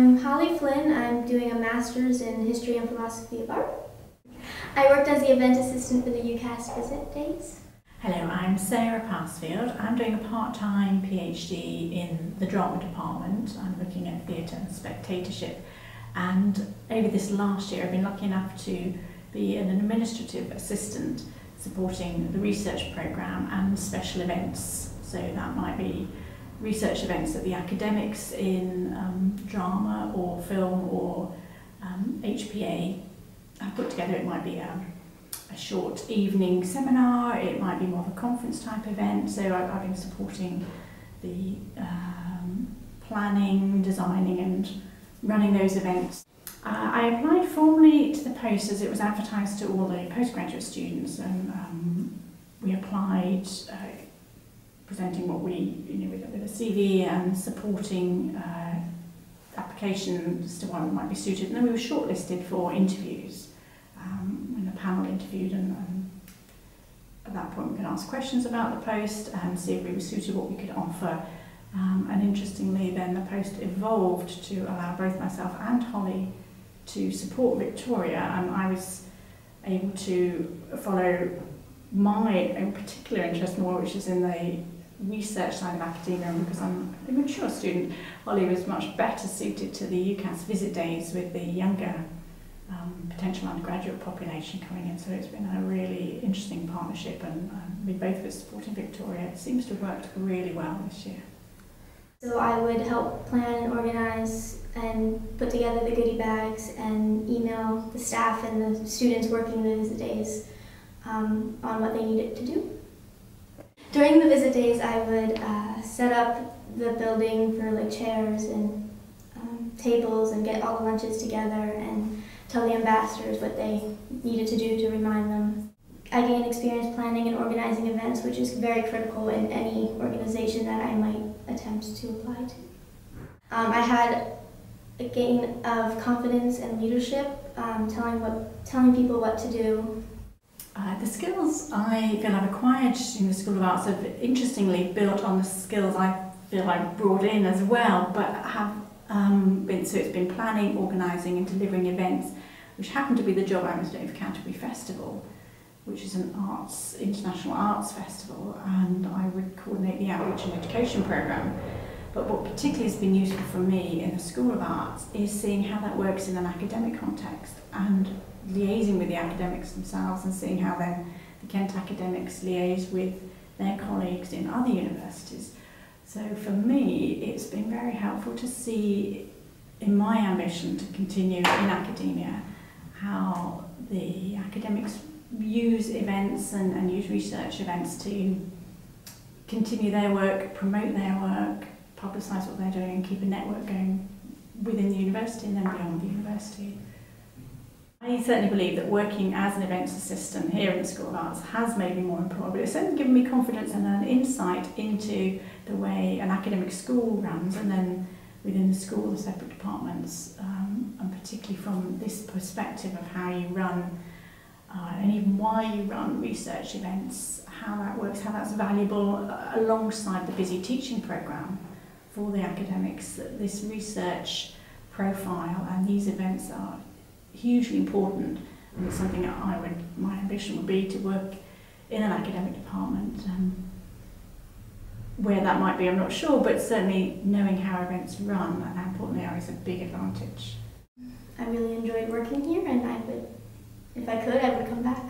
I'm Holly Flynn. I'm doing a master's in history and philosophy of art. I worked as the event assistant for the UCAS Applicant Days. Hello, I'm Sarah Passfield. I'm doing a part-time PhD in the drama department. I'm looking at theatre and spectatorship, and over this last year I've been lucky enough to be an administrative assistant supporting the research programme and special events. So that might be research events that the academics in drama or film or HPA have put together. It might be a short evening seminar, it might be more of a conference type event. So I've been supporting the planning, designing and running those events. I applied formally to the post as it was advertised to all the postgraduate students, and we applied presenting what we, with a CV and supporting applications to why we might be suited. And then we were shortlisted for interviews, and a panel interviewed, and at that point we could ask questions about the post and see if we were suited, what we could offer. And interestingly then the post evolved to allow both myself and Holly to support Victoria, and I was able to follow my own particular interest more, which is in the research side of academia, and because I'm a mature student, Holly was much better suited to the UCAS visit days with the younger potential undergraduate population coming in. So it's been a really interesting partnership, and with both of us supporting Victoria, it seems to have worked really well this year. So I would help plan and organise and put together the goodie bags and email the staff and the students working the visit days on what they needed to do. During the visit days, I would set up the building for like chairs and tables and get all the lunches together and tell the ambassadors what they needed to do to remind them. I gained experience planning and organizing events, which is very critical in any organization that I might attempt to apply to. I had a gain of confidence and leadership, telling people what to do. The skills I feel I've acquired in the School of Arts have interestingly built on the skills I feel I've brought in as well, but have so it's been planning, organising and delivering events, which happened to be the job I was doing for Canterbury Festival, which is an international arts festival, and I would coordinate the outreach and education programme. But what particularly has been useful for me in the School of Arts is seeing how that works in an academic context and liaising with the academics themselves and seeing how then the Kent academics liaise with their colleagues in other universities. So for me, it's been very helpful to see, in my ambition to continue in academia, how the academics use events and use research events to continue their work, promote their work, publicise what they're doing and keep a network going within the university and then beyond the university. I certainly believe that working as an events assistant here in the School of Arts has made me more employable. It's certainly given me confidence and an insight into the way an academic school runs, and then within the school the separate departments, and particularly from this perspective of how you run and even why you run research events, how that works, how that's valuable alongside the busy teaching programme for the academics. This research profile and these events are hugely important, and it's something that my ambition would be to work in an academic department. Where that might be, I'm not sure, but certainly knowing how events run and how important they are is a big advantage. I really enjoyed working here, and if I could, I would come back.